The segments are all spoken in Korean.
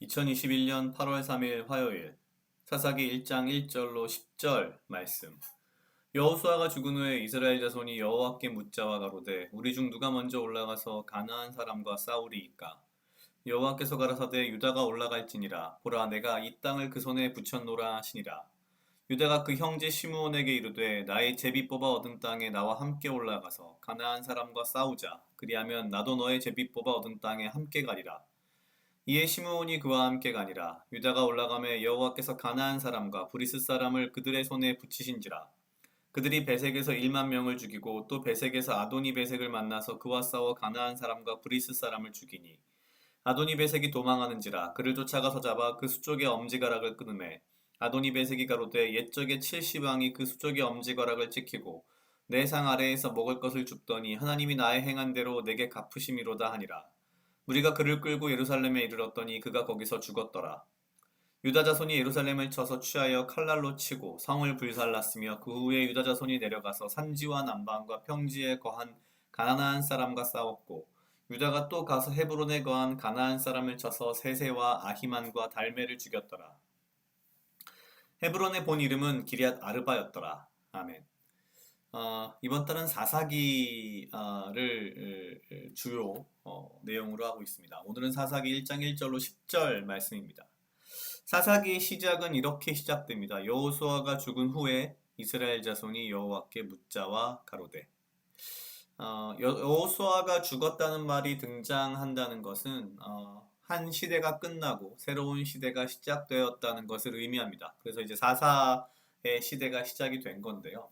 2021년 8월 3일 화요일 사사기 1장 1절로 10절 말씀. 여호수아가 죽은 후에 이스라엘 자손이 여호와께 묻자와 가로되 우리 중 누가 먼저 올라가서 가나안 사람과 싸우리이까. 여호와께서 가라사대 유다가 올라갈지니라. 보라, 내가 이 땅을 그 손에 붙였노라 하시니라. 유다가 그 형제 시므온에게 이르되 나의 제비 뽑아 얻은 땅에 나와 함께 올라가서 가나안 사람과 싸우자. 그리하면 나도 너의 제비 뽑아 얻은 땅에 함께 가리라. 이에 시므온이 그와 함께 가니라. 유다가 올라가매 여호와께서 가나안 사람과 브리스 사람을 그들의 손에 붙이신지라. 그들이 베색에서 1만 명을 죽이고 또 베색에서 아도니 베색을 만나서 그와 싸워 가나안 사람과 브리스 사람을 죽이니 아도니 베색이 도망하는지라. 그를 쫓아가서 잡아 그 수족의 엄지가락을 끊으매 아도니 베색이 가로되 옛적에 70왕이 그 수족의 엄지가락을 찍히고 내 상 아래에서 먹을 것을 줍더니 하나님이 나의 행한 대로 내게 갚으심이로다 하니라. 우리가 그를 끌고 예루살렘에 이르렀더니 그가 거기서 죽었더라. 유다 자손이 예루살렘을 쳐서 취하여 칼날로 치고 성을 불살랐으며 그 후에 유다 자손이 내려가서 산지와 남방과 평지에 거한 가나안 사람과 싸웠고 유다가 또 가서 헤브론에 거한 가나안 사람을 쳐서 세세와 아히만과 달메를 죽였더라. 헤브론의 본 이름은 기럇 아르바였더라. 아멘. 이번 달은 사사기를 주요 내용으로 하고 있습니다. 오늘은 사사기 1장 1절로 10절 말씀입니다. 사사기의 시작은 이렇게 시작됩니다. 여호수아가 죽은 후에 이스라엘 자손이 여호와께 묻자와 가로되. 여호수아가 죽었다는 말이 등장한다는 것은 한 시대가 끝나고 새로운 시대가 시작되었다는 것을 의미합니다. 그래서 이제 사사의 시대가 시작이 된 건데요.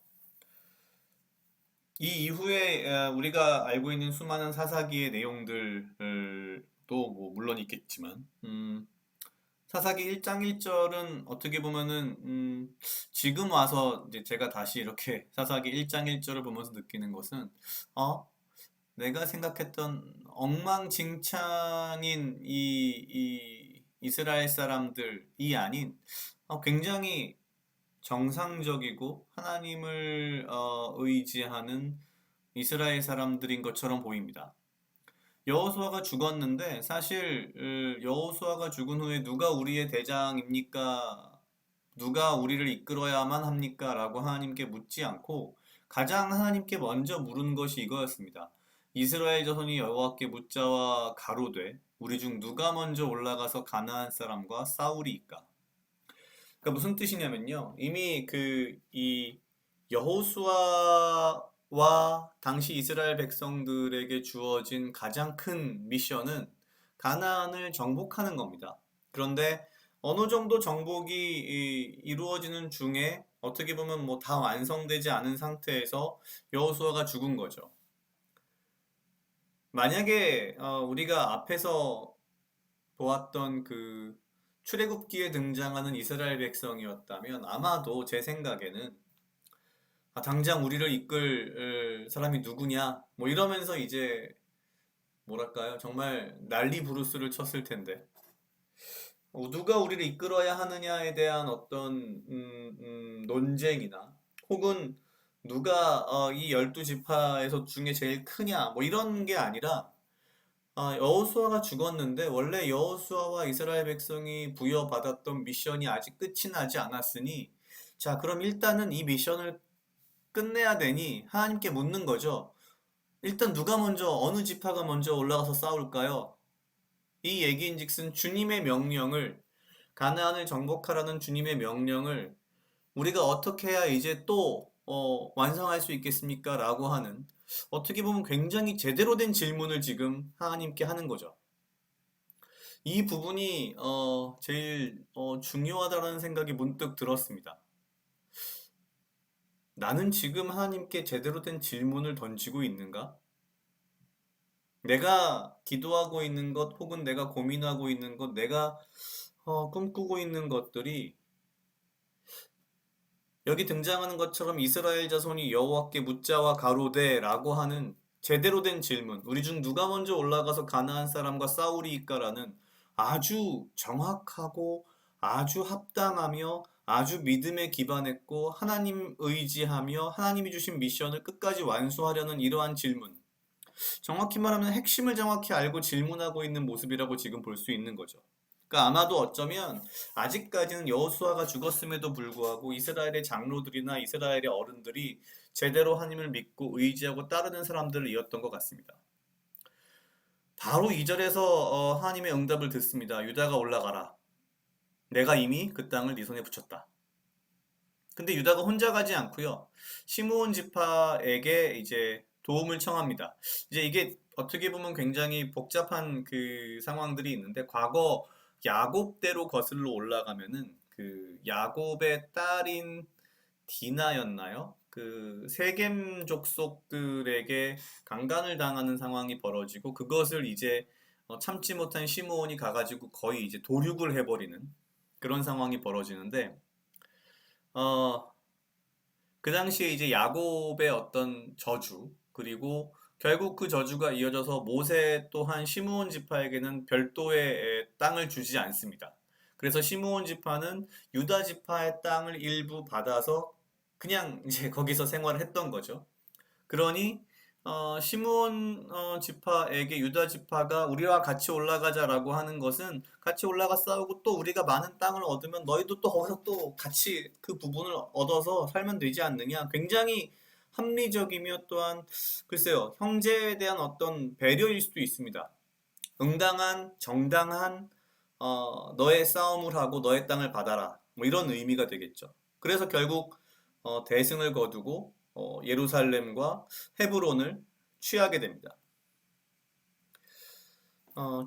이 이후에 우리가 알고 있는 수많은 사사기의 내용들도 물론 있겠지만 사사기 1장 1절은 어떻게 보면은 지금 와서 이제 제가 다시 이렇게 사사기 1장 1절을 보면서 느끼는 것은 내가 생각했던 엉망진창인 이 이스라엘 사람들이 아닌 굉장히 정상적이고 하나님을 의지하는 이스라엘 사람들인 것처럼 보입니다. 여호수아가 죽었는데 사실 여호수아가 죽은 후에 누가 우리의 대장입니까? 누가 우리를 이끌어야만 합니까? 라고 하나님께 묻지 않고 가장 하나님께 먼저 물은 것이 이거였습니다. 이스라엘 자손이 여호와께 묻자와 가로되 우리 중 누가 먼저 올라가서 가나안 사람과 싸우리이까? 그러니까 무슨 뜻이냐면요. 이미 이 여호수아와 당시 이스라엘 백성들에게 주어진 가장 큰 미션은 가나안을 정복하는 겁니다. 그런데 어느 정도 정복이 이루어지는 중에 어떻게 보면 뭐 다 완성되지 않은 상태에서 여호수아가 죽은 거죠. 만약에 우리가 앞에서 보았던 그 출애굽기에 등장하는 이스라엘 백성이었다면 아마도 제 생각에는 당장 우리를 이끌 사람이 누구냐 뭐 이러면서 이제 뭐랄까요, 정말 난리 부르스를 쳤을 텐데 누가 우리를 이끌어야 하느냐에 대한 어떤 논쟁이나 혹은 누가 이 12지파에서 중에 제일 크냐 뭐 이런 게 아니라 여호수아가 죽었는데 원래 여호수아와 이스라엘 백성이 부여받았던 미션이 아직 끝이 나지 않았으니 자, 그럼 일단은 이 미션을 끝내야 되니 하나님께 묻는 거죠. 일단 누가 먼저, 어느 지파가 먼저 올라가서 싸울까요? 이 얘기인즉슨 주님의 명령을, 가나안을 정복하라는 주님의 명령을 우리가 어떻게 해야 이제 또 완성할 수 있겠습니까? 라고 하는, 어떻게 보면 굉장히 제대로 된 질문을 지금 하나님께 하는 거죠. 이 부분이 제일 중요하다는 생각이 문득 들었습니다. 나는 지금 하나님께 제대로 된 질문을 던지고 있는가? 내가 기도하고 있는 것, 혹은 내가 고민하고 있는 것, 내가 꿈꾸고 있는 것들이 여기 등장하는 것처럼 이스라엘 자손이 여호와께 묻자와 가로되라고 하는 제대로 된 질문, 우리 중 누가 먼저 올라가서 가나안 사람과 싸우리이까라는 아주 정확하고 아주 합당하며 아주 믿음에 기반했고 하나님 의지하며 하나님이 주신 미션을 끝까지 완수하려는 이러한 질문, 정확히 말하면 핵심을 정확히 알고 질문하고 있는 모습이라고 지금 볼 수 있는 거죠. 그러니까 아마도 어쩌면 아직까지는 여호수아가 죽었음에도 불구하고 이스라엘의 장로들이나 이스라엘의 어른들이 제대로 하나님을 믿고 의지하고 따르는 사람들이었던 것 같습니다. 바로 2절에서 하나님의 응답을 듣습니다. 유다가 올라가라. 내가 이미 그 땅을 네 손에 붙였다. 근데 유다가 혼자 가지 않고요. 시므온 지파에게 이제 도움을 청합니다. 이제 이게 어떻게 보면 굉장히 복잡한 그 상황들이 있는데 과거 야곱대로 거슬러 올라가면은 그 야곱의 딸인 디나였나요? 그 세겜 족속들에게 강간을 당하는 상황이 벌어지고 그것을 이제 참지 못한 시므온이 가가지고 거의 이제 도륙을 해버리는 그런 상황이 벌어지는데 어, 그 당시에 이제 야곱의 어떤 저주, 그리고 결국 그 저주가 이어져서 모세 또한 시므온 지파에게는 별도의 땅을 주지 않습니다. 그래서 시므온 지파는 유다 지파의 땅을 일부 받아서 그냥 이제 거기서 생활을 했던 거죠. 그러니 시므온 지파에게 유다 지파가 우리와 같이 올라가자라고 하는 것은 같이 올라가 싸우고 또 우리가 많은 땅을 얻으면 너희도 또 거기서 또 같이 그 부분을 얻어서 살면 되지 않느냐. 굉장히 합리적이며 또한 글쎄요 형제에 대한 어떤 배려일 수도 있습니다. 응당한 정당한 너의 싸움을 하고 너의 땅을 받아라 뭐 이런 의미가 되겠죠. 그래서 결국 대승을 거두고 예루살렘과 헤브론을 취하게 됩니다.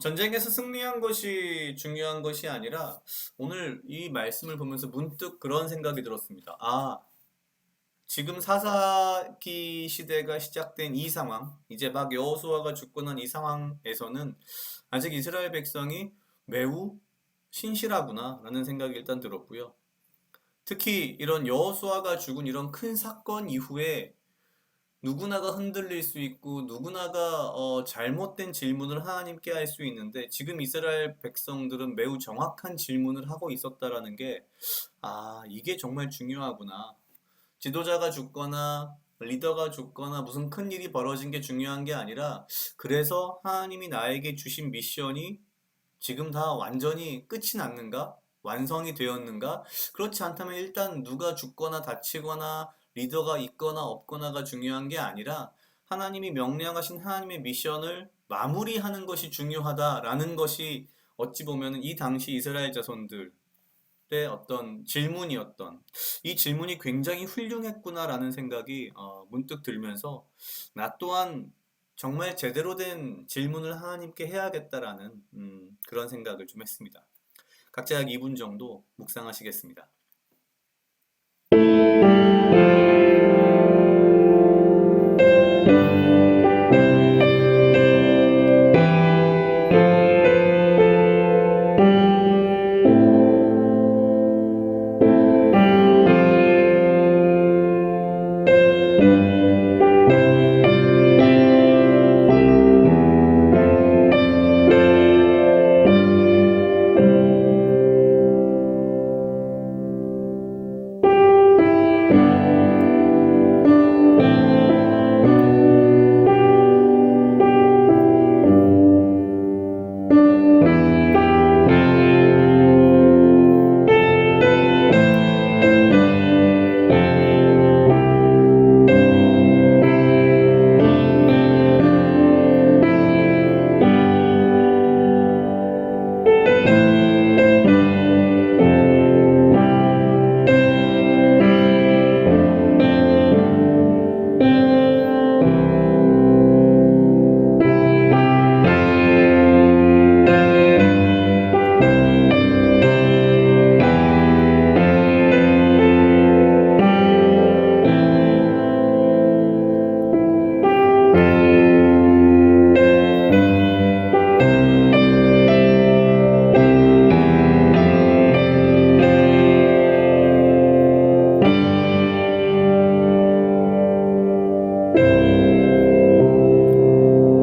전쟁에서 승리한 것이 중요한 것이 아니라 오늘 이 말씀을 보면서 문득 그런 생각이 들었습니다. 지금 사사기 시대가 시작된 이 상황, 이제 막 여호수아가 죽고 난 이 상황에서는 아직 이스라엘 백성이 매우 신실하구나 라는 생각이 일단 들었고요. 특히 이런 여호수아가 죽은 이런 큰 사건 이후에 누구나가 흔들릴 수 있고 누구나가 잘못된 질문을 하나님께 할 수 있는데 지금 이스라엘 백성들은 매우 정확한 질문을 하고 있었다라는 게 이게 정말 중요하구나. 지도자가 죽거나 리더가 죽거나 무슨 큰 일이 벌어진 게 중요한 게 아니라 그래서 하나님이 나에게 주신 미션이 지금 다 완전히 끝이 났는가? 완성이 되었는가? 그렇지 않다면 일단 누가 죽거나 다치거나 리더가 있거나 없거나가 중요한 게 아니라 하나님이 명령하신 하나님의 미션을 마무리하는 것이 중요하다라는 것이 어찌 보면 이 당시 이스라엘 자손들의 어떤 질문이었던 이 질문이 굉장히 훌륭했구나라는 생각이 문득 들면서 나 또한 정말 제대로 된 질문을 하나님께 해야겠다라는 그런 생각을 좀 했습니다. 각자 약 2분 정도 묵상하시겠습니다.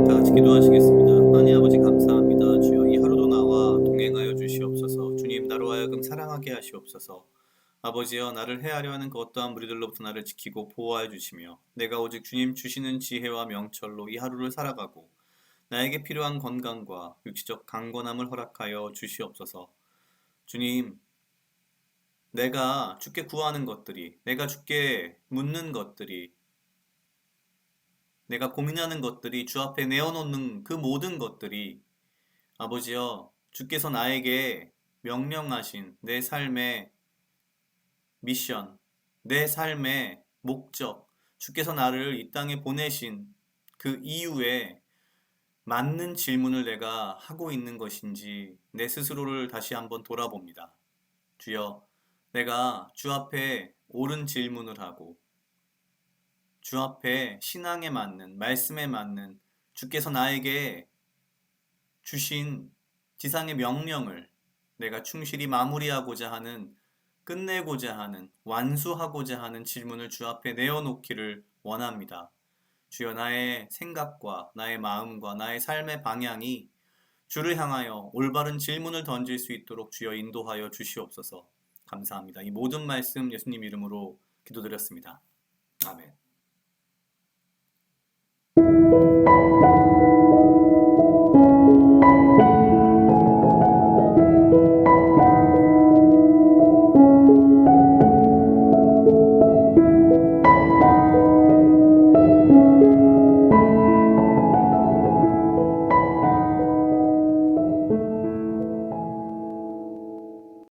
다 같이 기도하시겠습니다. 하나님 아버지 감사합니다. 주여 이 하루도 나와 동행하여 주시옵소서. 주님 나로 하여금 사랑하게 하시옵소서. 아버지여 나를 해하려 하는 그 어떠한 무리들로부터 나를 지키고 보호하여 주시며 내가 오직 주님 주시는 지혜와 명철로 이 하루를 살아가고 나에게 필요한 건강과 육체적 강건함을 허락하여 주시옵소서. 주님, 내가 주께 구하는 것들이, 내가 주께 묻는 것들이, 내가 고민하는 것들이 주 앞에 내어놓는 그 모든 것들이 아버지여, 주께서 나에게 명령하신 내 삶의 미션, 내 삶의 목적, 주께서 나를 이 땅에 보내신 그 이유에 맞는 질문을 내가 하고 있는 것인지 내 스스로를 다시 한번 돌아봅니다. 주여, 내가 주 앞에 옳은 질문을 하고 주 앞에 신앙에 맞는, 말씀에 맞는 주께서 나에게 주신 지상의 명령을 내가 충실히 마무리하고자 하는, 끝내고자 하는, 완수하고자 하는 질문을 주 앞에 내어놓기를 원합니다. 주여, 나의 생각과 나의 마음과 나의 삶의 방향이 주를 향하여 올바른 질문을 던질 수 있도록 주여 인도하여 주시옵소서. 감사합니다. 이 모든 말씀 예수님 이름으로 기도드렸습니다. 아멘.